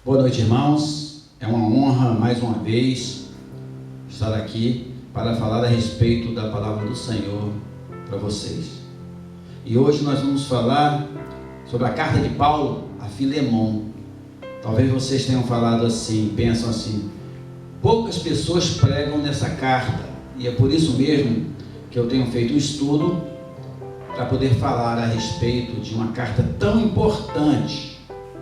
Boa noite, irmãos. É uma honra, mais uma vez, estar aqui para falar a respeito da palavra do Senhor para vocês. E hoje nós vamos falar sobre a carta de Paulo a Filemon. Talvez vocês tenham falado assim, pensam assim: poucas pessoas pregam nessa carta, e é por isso mesmo que eu tenho feito um estudo para poder falar a respeito de uma carta tão importante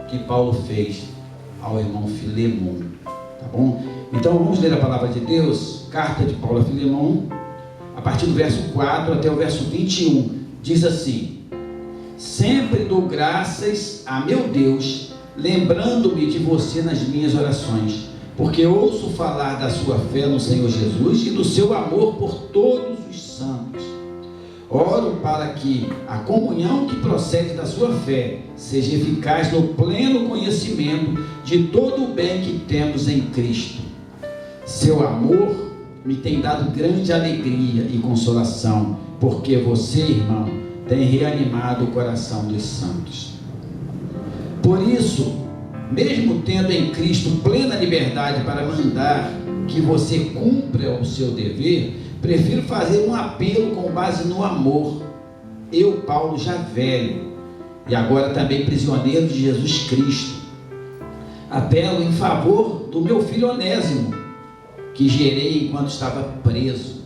que Paulo fez ao irmão Filemon, tá bom? Então vamos ler a palavra de Deus, carta de Paulo a Filemon, a partir do verso 4 até o verso 21, diz assim: sempre dou graças a meu Deus, lembrando-me de você nas minhas orações, porque ouço falar da sua fé no Senhor Jesus e do seu amor por todos os santos. Oro para que a comunhão que procede da sua fé seja eficaz no pleno conhecimento de todo o bem que temos em Cristo. Seu amor me tem dado grande alegria e consolação, porque você, irmão, tem reanimado o coração dos santos. Por isso, mesmo tendo em Cristo plena liberdade para mandar que você cumpra o seu dever, prefiro fazer um apelo com base no amor. Eu, Paulo, já velho, e agora também prisioneiro de Jesus Cristo, apelo em favor do meu filho Onésimo, que gerei enquanto estava preso.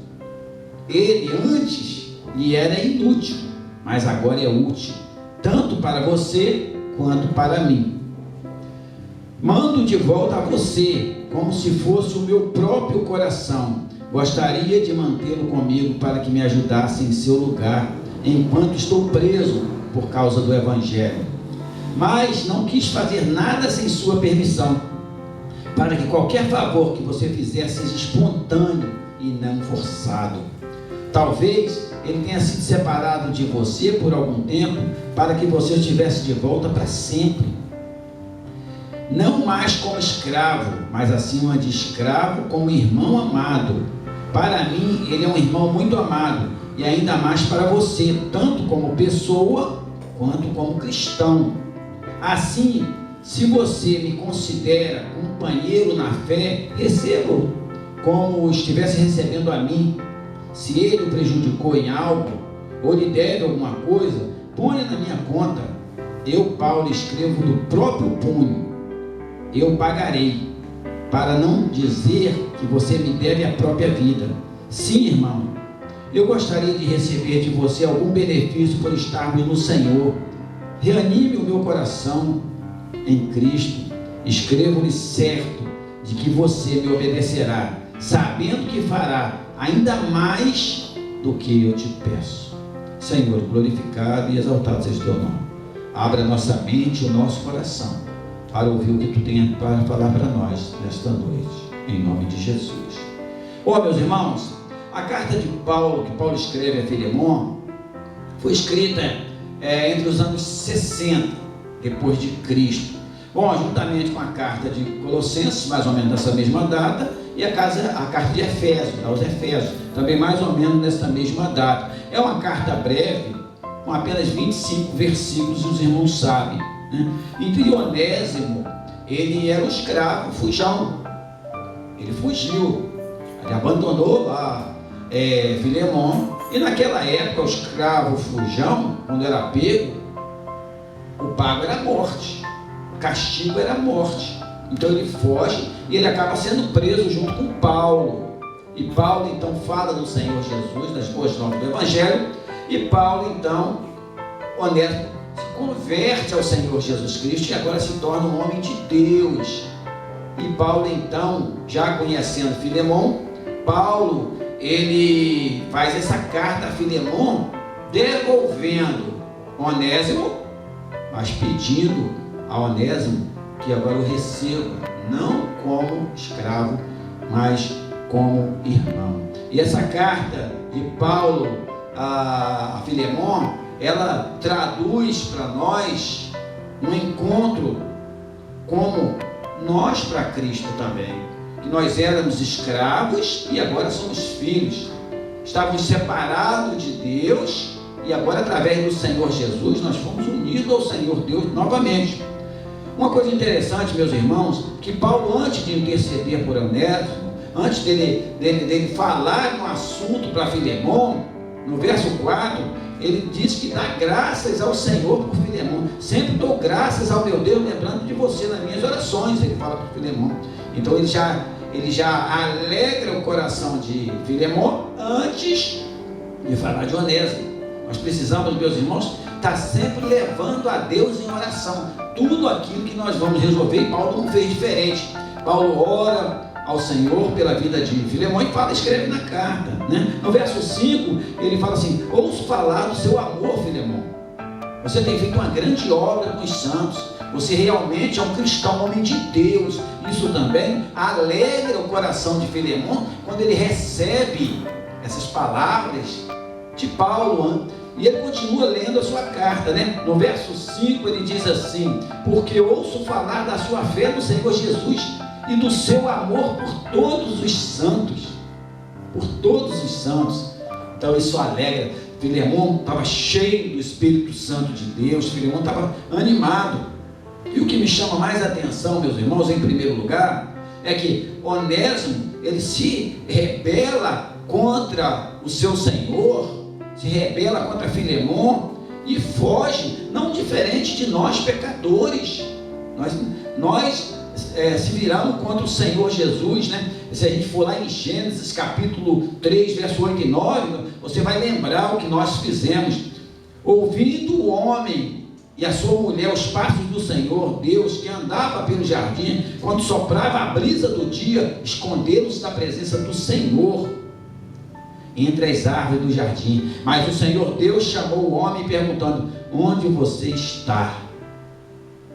Ele antes lhe era inútil, mas agora é útil, tanto para você quanto para mim. Mando de volta a você, como se fosse o meu próprio coração. Gostaria de mantê-lo comigo para que me ajudasse em seu lugar, enquanto estou preso por causa do Evangelho. Mas não quis fazer nada sem sua permissão, para que qualquer favor que você fizer seja espontâneo e não forçado. Talvez ele tenha sido separado de você por algum tempo, para que você estivesse de volta para sempre. Não mais como escravo, mas acima de escravo, como irmão amado. Para mim, ele é um irmão muito amado, e ainda mais para você, tanto como pessoa, quanto como cristão. Assim, se você me considera companheiro na fé, receba-o como estivesse recebendo a mim. Se ele o prejudicou em algo, ou lhe deve alguma coisa, ponha na minha conta. Eu, Paulo, escrevo do próprio punho: eu pagarei, para não dizer que você me deve a própria vida. Sim, irmão, eu gostaria de receber de você algum benefício por estarmos no Senhor. Reanime o meu coração em Cristo. Escrevo-lhe certo de que você me obedecerá, sabendo que fará ainda mais do que eu te peço. Senhor, glorificado e exaltado seja o teu nome. Abra nossa mente e o nosso coração para ouvir o que tu tem para falar para nós nesta noite, em nome de Jesus. Meus irmãos, a carta de Paulo, que Paulo escreve a Filemon, foi escrita entre os anos 60 depois de Cristo. Juntamente com a carta de Colossenses, mais ou menos nessa mesma data, e a carta de Efésios, aos Efésios, também mais ou menos nessa mesma data. É uma carta breve, com apenas 25 versículos, os irmãos sabem, né? E Onésimo, ele era um escravo fujão. Ele fugiu, ele abandonou lá Filemon. E naquela época, o escravo fujão, quando era pego, o pago era morte, o castigo era morte. Então ele foge e ele acaba sendo preso junto com Paulo. E Paulo então fala do Senhor Jesus, das boas novas do Evangelho. E Paulo então, Onésimo, converte ao Senhor Jesus Cristo e agora se torna um homem de Deus. E Paulo então, já conhecendo Filemon, Paulo, ele faz essa carta a Filemon, devolvendo Onésimo, mas pedindo a Onésimo que agora o receba, não como escravo, mas como irmão. E essa carta de Paulo a Filemon, ela traduz para nós um encontro como nós para Cristo também, que nós éramos escravos e agora somos filhos, estávamos separados de Deus e agora através do Senhor Jesus nós fomos unidos ao Senhor Deus novamente. Uma coisa interessante, meus irmãos, que Paulo, antes de interceder por Onésimo, antes dele falar no assunto para Filemon, no verso 4, ele diz que dá graças ao Senhor por Filemon. Sempre dou graças ao meu Deus, lembrando de você nas minhas orações, ele fala para Filemon. Então ele já alegra o coração de Filemon antes de falar de Onésimo. Nós precisamos, meus irmãos, estar sempre levando a Deus em oração tudo aquilo que nós vamos resolver, e Paulo não fez diferente. Paulo ora ao Senhor pela vida de Filemon e escreve na carta, né? No verso 5 ele fala assim: ouço falar do seu amor, Filemon. Você tem feito uma grande obra com os santos. Você realmente é um cristão, um homem de Deus. Isso também alegra o coração de Filemon quando ele recebe essas palavras de Paulo. E ele continua lendo a sua carta, né? No verso 5 ele diz assim: porque ouço falar da sua fé no Senhor Jesus e do seu amor por todos os santos. Por todos os santos. Então isso alegra. Filemon estava cheio do Espírito Santo de Deus. Filemon estava animado. E o que me chama mais atenção, meus irmãos, em primeiro lugar, é que Onésimo, ele se rebela contra o seu Senhor, se rebela contra Filemon e foge, não diferente de nós pecadores. Nós se viramos contra o Senhor Jesus, né? Se a gente for lá em Gênesis capítulo 3, verso 8 e 9, você vai lembrar o que nós fizemos. Ouvindo o homem e a sua mulher os passos do Senhor Deus, que andava pelo jardim, quando soprava a brisa do dia, esconderam-se da presença do Senhor entre as árvores do jardim. Mas o Senhor Deus chamou o homem perguntando: onde você está?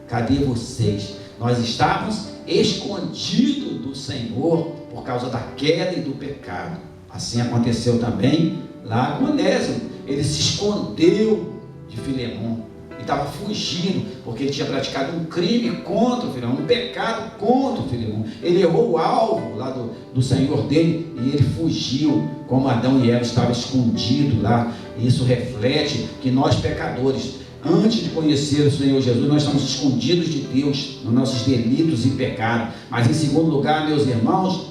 Cadê vocês? Nós estávamos escondidos do Senhor por causa da queda e do pecado. Assim aconteceu também lá com Onésimo. Ele se escondeu de Filemon e estava fugindo, porque ele tinha praticado um crime contra o Filemon, um pecado contra o Filemon. Ele errou o alvo lá do Senhor dele e ele fugiu, como Adão e Eva estavam escondidos lá. Isso reflete que nós pecadores, antes de conhecer o Senhor Jesus, nós estamos escondidos de Deus nos nossos delitos e pecados. Mas em segundo lugar, meus irmãos,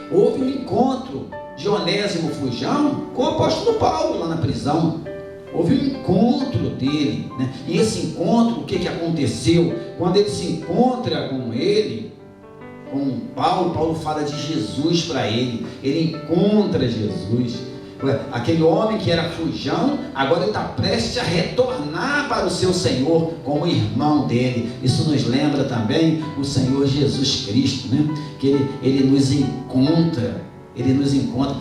houve um encontro de Onésimo fujão com o apóstolo Paulo lá na prisão. Houve um encontro dele, né? E esse encontro, o que aconteceu? Quando ele se encontra com ele, com Paulo, Paulo fala de Jesus para ele. Ele encontra Jesus. Aquele homem que era fujão, agora ele está prestes a retornar para o seu Senhor como irmão dele. Isso nos lembra também o Senhor Jesus Cristo, né? Que ele nos encontra. Ele nos encontra.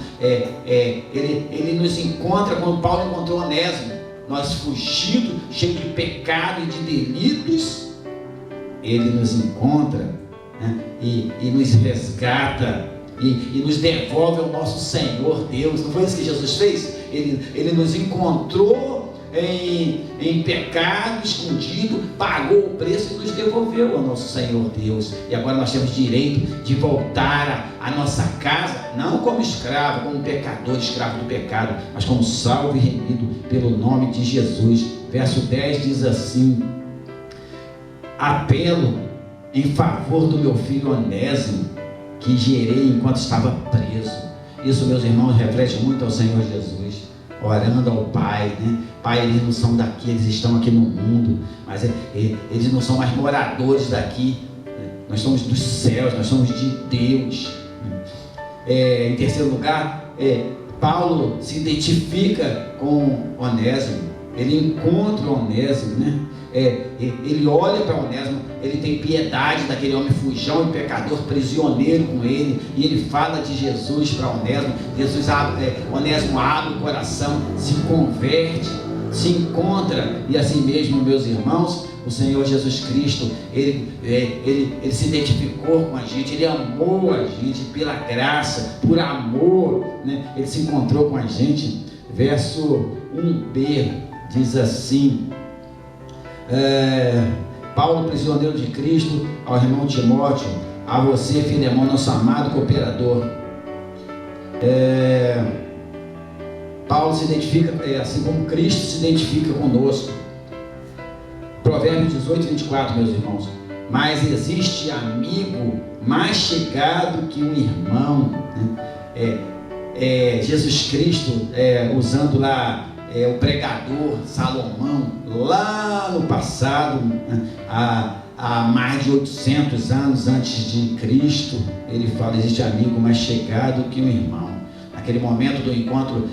Ele nos encontra quando Paulo encontrou Onésimo. Nós fugidos, cheios de pecado e de delitos, ele nos encontra, né? e nos resgata. E nos devolve ao nosso Senhor Deus. Não foi isso que Jesus fez? Ele nos encontrou em pecado escondido, pagou o preço e nos devolveu ao nosso Senhor Deus. E agora nós temos direito de voltar à nossa casa, não como escravo, como pecador, escravo do pecado, mas como salvo e remido pelo nome de Jesus. Verso 10 diz assim: apelo em favor do meu filho Onésimo, que gerei enquanto estava preso. Isso, meus irmãos, reflete muito ao Senhor Jesus, orando ao Pai, né? Pai, eles não são daqui, eles estão aqui no mundo, mas eles não são mais moradores daqui, né? Nós somos dos céus, nós somos de Deus. Em terceiro lugar, Paulo se identifica com Onésimo. Ele encontra Onésimo, né? Ele olha para Onésimo, ele tem piedade daquele homem fujão e pecador, prisioneiro com ele, e ele fala de Jesus para Onésimo. Onésimo abre o coração, se converte, se encontra, e assim mesmo, meus irmãos, o Senhor Jesus Cristo, ele se identificou com a gente, ele amou a gente pela graça, por amor, né? Ele se encontrou com a gente. Verso 1b diz assim: Paulo, prisioneiro de Cristo, ao irmão Timóteo, a você, Filemon, nosso amado cooperador. Paulo se identifica, assim como Cristo se identifica conosco. Provérbios 18, 24, meus irmãos: mas existe amigo mais chegado que um irmão, né? Jesus Cristo, usando lá o pregador Salomão, lá no passado, há mais de 800 anos antes de Cristo, ele fala: existe amigo mais chegado que um irmão. Naquele momento do encontro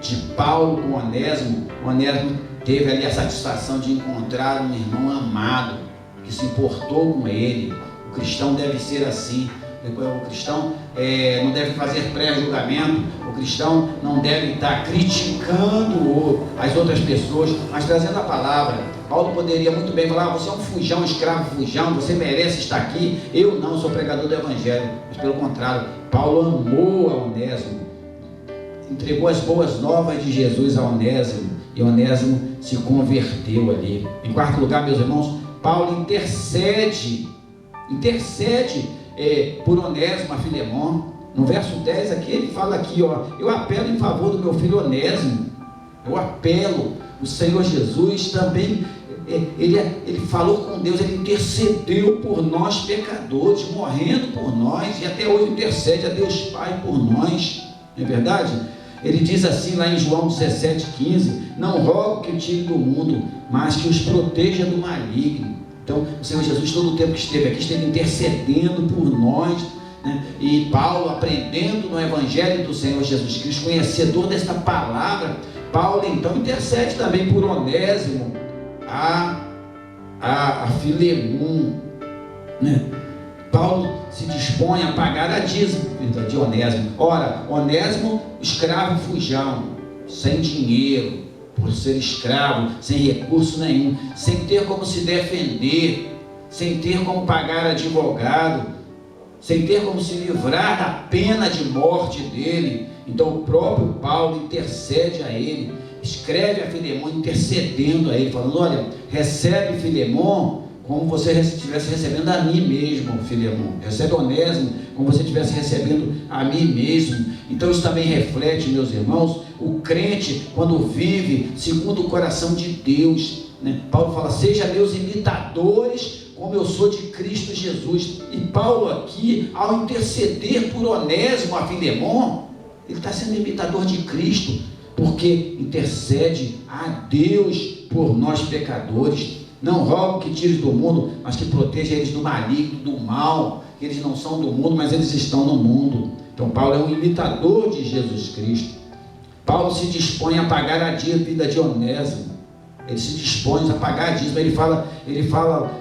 de Paulo com Onésimo, Onésimo teve ali a satisfação de encontrar um irmão amado, que se importou com ele. O cristão deve ser assim. O cristão não deve fazer pré-julgamento. O cristão não deve estar criticando as outras pessoas, mas trazendo a palavra. Paulo poderia muito bem falar: você é um fujão, escravo fujão, você merece estar aqui. Eu não sou pregador do evangelho. Mas pelo contrário, Paulo amou a Onésimo, entregou as boas novas de Jesus a Onésimo, e Onésimo se converteu ali. Em quarto lugar, meus irmãos, Paulo intercede por Onésimo a Filemon. No verso 10 aqui, ele fala aqui, eu apelo em favor do meu filho Onésimo. Eu apelo. O Senhor Jesus também, ele falou com Deus, ele intercedeu por nós pecadores, morrendo por nós, e até hoje intercede a Deus Pai por nós. Não é verdade? Ele diz assim lá em João 17,15: não rogo que o tire do mundo, mas que os proteja do maligno. Então, o Senhor Jesus, todo o tempo que esteve aqui, esteve intercedendo por nós, né? E Paulo, aprendendo no Evangelho do Senhor Jesus Cristo, conhecedor desta palavra, Paulo então intercede também por Onésimo a Filemon, né? Paulo se dispõe a pagar a dívida de Onésimo. Ora, Onésimo, escravo fujão, sem dinheiro, por ser escravo, sem recurso nenhum, sem ter como se defender, sem ter como pagar advogado, sem ter como se livrar da pena de morte dele. Então o próprio Paulo intercede a ele, escreve a Filemon intercedendo a ele, falando: olha, recebe Filemon como você estivesse recebendo a mim mesmo, Filemon. Recebe Onésimo como você estivesse recebendo a mim mesmo. Então isso também reflete, meus irmãos, o crente quando vive segundo o coração de Deus, né? Paulo fala: seja meus imitadores como eu sou de Cristo Jesus. E Paulo aqui, ao interceder por Onésimo a Filemon, ele está sendo imitador de Cristo, porque intercede a Deus por nós pecadores. Não rogo que tire do mundo, mas que proteja eles do maligno, do mal. Eles não são do mundo, mas eles estão no mundo. Então Paulo é um imitador de Jesus Cristo. Paulo se dispõe a pagar a dívida de Onésimo. Ele se dispõe a pagar a dívida. Ele fala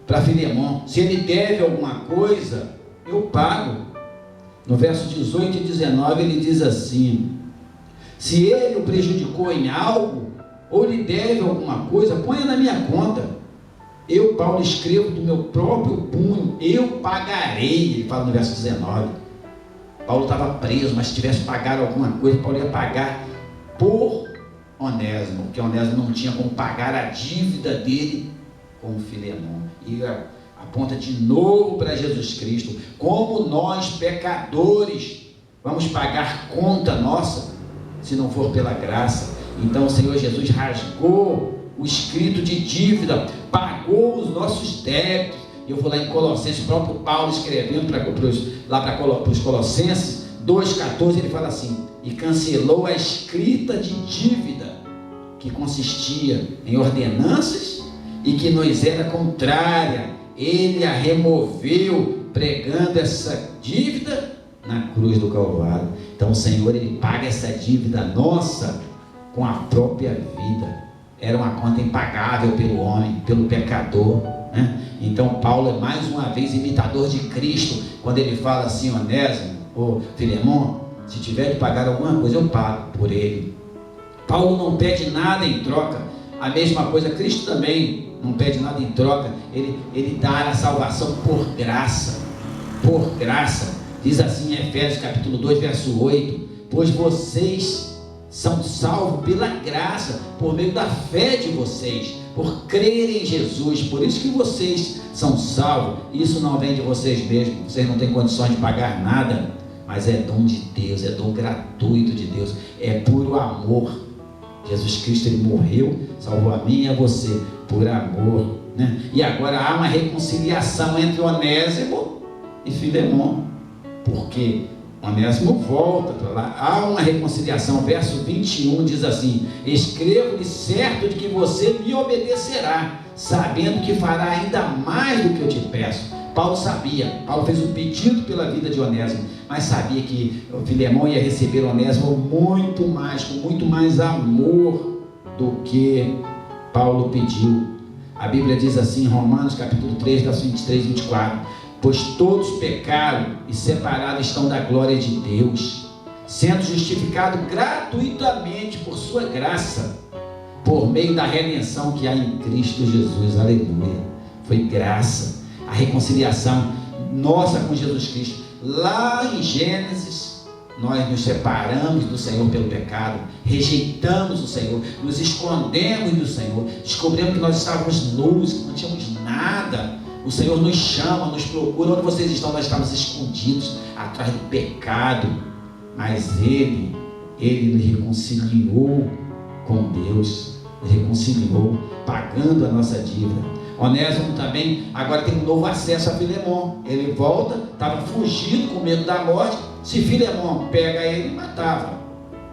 para Filemon: se ele deve alguma coisa, eu pago. No verso 18 e 19 ele diz assim: se ele o prejudicou em algo, ou lhe deve alguma coisa, ponha na minha conta. Eu, Paulo, escrevo do meu próprio punho, eu pagarei. Ele fala no verso 19. Paulo estava preso, mas se tivesse pagado alguma coisa, Paulo ia pagar por Onésimo, porque Onésimo não tinha como pagar a dívida dele com Filemon. E aponta de novo para Jesus Cristo: como nós pecadores vamos pagar conta nossa, se não for pela graça? Então o Senhor Jesus rasgou o escrito de dívida, pagou os nossos débitos. Eu vou lá em Colossenses, o próprio Paulo escrevendo para os Colossenses 2,14, ele fala assim: e cancelou a escrita de dívida que consistia em ordenanças e que nos era contrária. Ele a removeu, pregando essa dívida na cruz do Calvário. Então o Senhor, ele paga essa dívida nossa com a própria vida. Era uma conta impagável pelo homem, pelo pecador, né? Então Paulo é mais uma vez imitador de Cristo, quando ele fala assim: Onésimo, ou Filemon, se tiver de pagar alguma coisa, eu pago por ele. Paulo não pede nada em troca. A mesma coisa, Cristo também não pede nada em troca. Ele dá a salvação por graça. Por graça. Diz assim em Efésios capítulo 2, verso 8: pois vocês são salvos pela graça, por meio da fé de vocês, por crerem em Jesus. Por isso que vocês são salvos. Isso não vem de vocês mesmos, vocês não têm condições de pagar nada, mas é dom de Deus, é dom gratuito de Deus, é puro amor. Jesus Cristo, ele morreu, salvou a mim e a você, por amor, né? E agora há uma reconciliação entre Onésimo e Filemon, porque Onésimo volta para lá, há uma reconciliação. Verso 21 diz assim: escrevo-lhe certo de que você me obedecerá, sabendo que fará ainda mais do que eu te peço. Paulo sabia, Paulo fez um pedido pela vida de Onésimo, mas sabia que Filemon ia receber Onésimo muito mais, com muito mais amor do que Paulo pediu. A Bíblia diz assim em Romanos capítulo 3, versos 23 e 24: pois todos pecaram e separados estão da glória de Deus, sendo justificados gratuitamente por sua graça, por meio da redenção que há em Cristo Jesus. Aleluia. Foi graça, a reconciliação nossa com Jesus Cristo. Lá em Gênesis, nós nos separamos do Senhor pelo pecado, rejeitamos o Senhor, nos escondemos do Senhor, descobrimos que nós estávamos nus, que não tínhamos nada. O Senhor nos chama, nos procura. Onde vocês estão? Nós estamos escondidos atrás do pecado, mas Ele nos reconciliou com Deus, reconciliou, pagando a nossa dívida. Onésimo também agora tem um novo acesso a Filemon. Ele volta, estava fugido com medo da morte. Se Filemon pega ele, matava.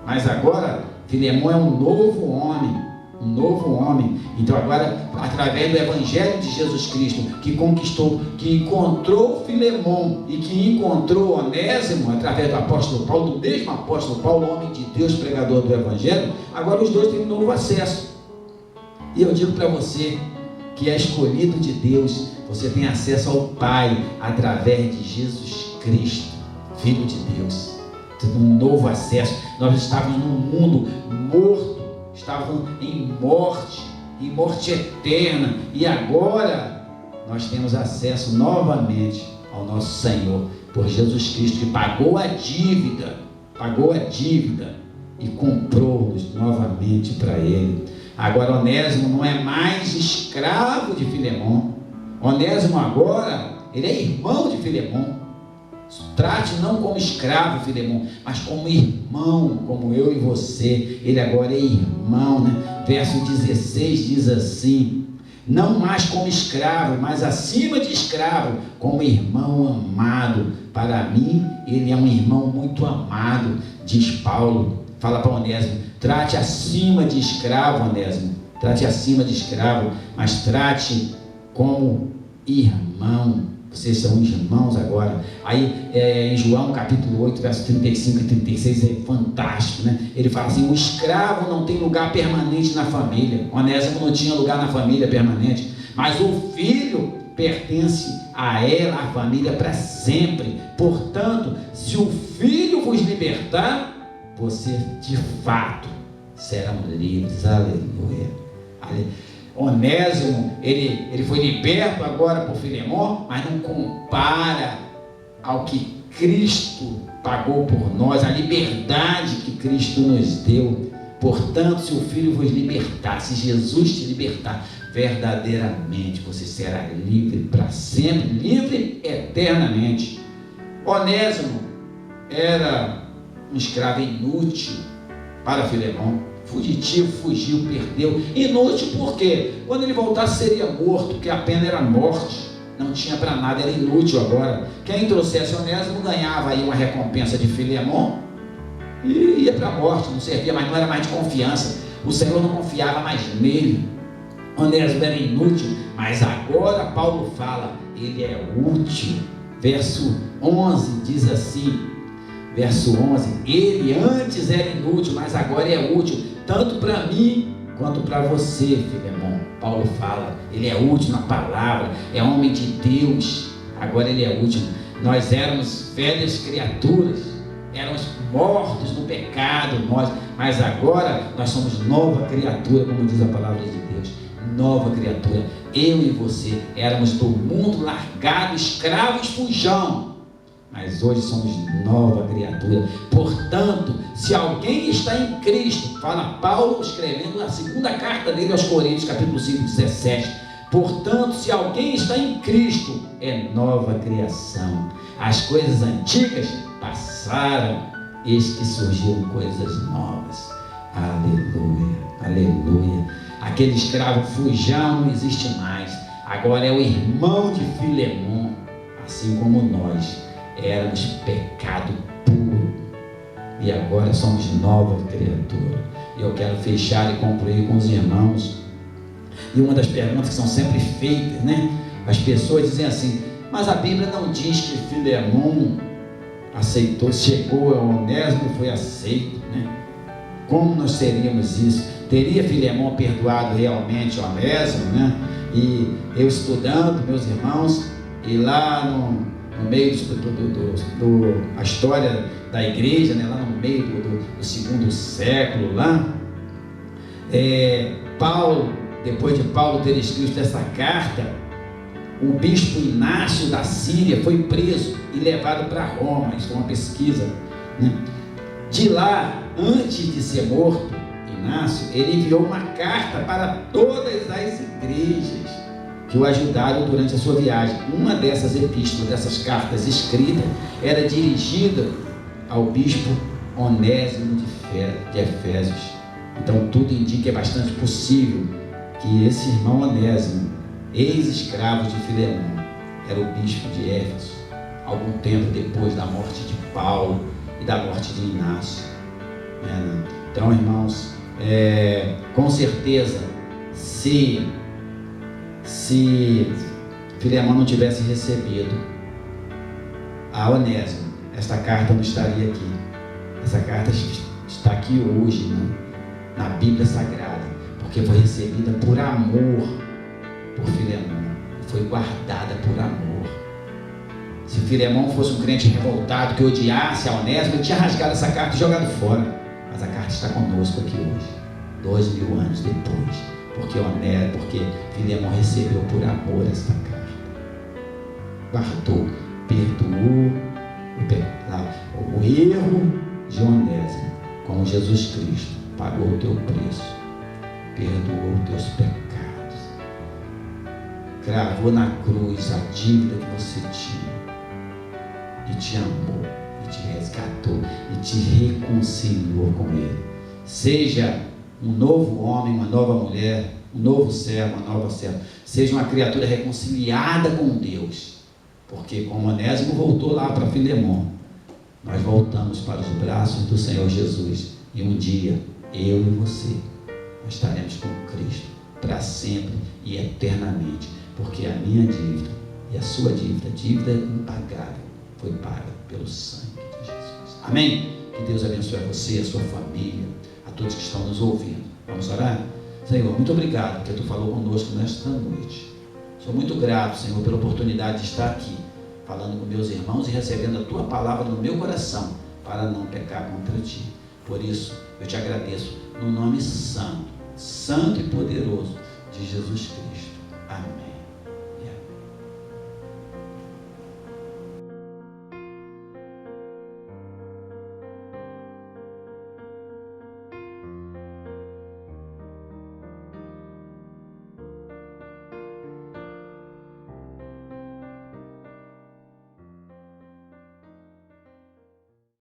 Mas agora Filemon é um novo homem. Um novo homem. Então agora, através do Evangelho de Jesus Cristo, que conquistou, que encontrou Filemon e que encontrou Onésimo, através do apóstolo Paulo, do mesmo apóstolo Paulo, homem de Deus, pregador do Evangelho, agora os dois têm um novo acesso. E eu digo para você que é escolhido de Deus, você tem acesso ao Pai através de Jesus Cristo, Filho de Deus. Um novo acesso. Nós estávamos num mundo morto, estávamos em morte eterna, e agora nós temos acesso novamente ao nosso Senhor, por Jesus Cristo, que pagou a dívida e comprou-nos novamente para Ele. Agora Onésimo não é mais escravo de Filemon. Onésimo agora, ele é irmão de Filemon. Trate não como escravo, Filemon, mas como irmão, como eu e você. Ele agora é irmão, né? Verso 16 diz assim: não mais como escravo, mas acima de escravo, como irmão amado. Para mim, ele é um irmão muito amado, diz Paulo. Fala para Onésimo: trate acima de escravo, Onésimo. Trate acima de escravo, mas trate como irmão. Vocês são irmãos agora. Aí em João capítulo 8, versos 35 e 36 é fantástico, né? Ele fala assim: o escravo não tem lugar permanente na família. Onésimo não tinha lugar na família permanente, mas o filho pertence a ela, a família, para sempre. Portanto, se o filho vos libertar, você de fato serão livres. Aleluia. Aleluia. Onésimo, ele foi liberto agora por Filemon, mas não compara ao que Cristo pagou por nós, a liberdade que Cristo nos deu. Portanto, se o Filho vos libertar, se Jesus te libertar, verdadeiramente você será livre para sempre, livre eternamente. Onésimo era um escravo inútil para Filemon. Fugitivo, fugiu, perdeu. Inútil porque quando ele voltasse seria morto, porque a pena era morte. Não tinha para nada, era inútil agora. Quem trouxesse Onésimo ganhava aí uma recompensa de Filemon e ia para a morte, não servia mais, não era mais de confiança. O Senhor não confiava mais nele. Onésimo era inútil, mas agora Paulo fala, ele é útil. Verso 11 diz assim, verso 11: ele antes era inútil, mas agora é útil, tanto para mim quanto para você, Filemon. Paulo fala, ele é útil na palavra, é homem de Deus, agora ele é útil. Nós éramos velhas criaturas, éramos mortos no pecado, mas agora nós somos nova criatura, como diz a palavra de Deus, nova criatura. Eu e você éramos do mundo largado, escravos fujão, mas hoje somos nova criatura. Portanto, se alguém está em Cristo, fala Paulo escrevendo a segunda carta dele aos Coríntios, capítulo 5, 17. Portanto, se alguém está em Cristo, é nova criação. As coisas antigas passaram, eis que surgiram coisas novas. Aleluia, aleluia. Aquele escravo fujão não existe mais. Agora é o irmão de Filemon, assim como nós éramos pecado puro e agora somos nova criatura. E eu quero fechar e concluir com os irmãos. E uma das perguntas que são sempre feitas, né? As pessoas dizem assim: mas a Bíblia não diz que Filemon aceitou, chegou a Onésimo e foi aceito, né? Como nós seríamos isso? Teria Filemon perdoado realmente Onésimo, né? E eu estudando, meus irmãos, e lá no meio a história da igreja, né? Lá no meio do segundo século, lá, Paulo, depois de Paulo ter escrito essa carta, o bispo Inácio da Síria foi preso e levado para Roma. Isso foi uma pesquisa, né? De lá, antes de ser morto, Inácio, ele enviou uma carta para todas as igrejas que o ajudaram durante a sua viagem. Uma dessas epístolas, dessas cartas escritas, era dirigida ao bispo Onésimo de Efésios. Então tudo indica que é bastante possível que esse irmão Onésimo, ex-escravo de Filemon, era o bispo de Éfeso, algum tempo depois da morte de Paulo e da morte de Inácio. Então, irmãos, com certeza, se Filemon não tivesse recebido a Onésimo, esta carta não estaria aqui. Essa carta está aqui hoje, né? Na Bíblia Sagrada, porque foi recebida por amor por Filemon, foi guardada por amor. Se Filemon fosse um crente revoltado que odiasse a Onésimo, ele tinha rasgado essa carta e jogado fora. Mas a carta está conosco aqui hoje, 2000 anos depois, porque Filemon recebeu por amor esta carta, guardou, perdoou o erro de Onésimo, como Jesus Cristo pagou o teu preço, perdoou os teus pecados, cravou na cruz a dívida que você tinha e te amou, e te resgatou e te reconciliou com Ele. Seja um novo homem, uma nova mulher, um novo servo, uma nova serva, seja uma criatura reconciliada com Deus, porque como Onésimo voltou lá para Filemon, nós voltamos para os braços do Senhor Jesus, e um dia eu e você estaremos com Cristo para sempre e eternamente, porque a minha dívida e a sua dívida impagável, foi paga pelo sangue de Jesus. Amém? Que Deus abençoe a você, a sua família, a todos que estão nos ouvindo. Vamos orar? Senhor, muito obrigado porque Tu falou conosco nesta noite. Sou muito grato, Senhor, pela oportunidade de estar aqui, falando com meus irmãos e recebendo a Tua palavra no meu coração, para não pecar contra Ti. Por isso, eu Te agradeço no nome santo, santo e poderoso de Jesus Cristo. Amém.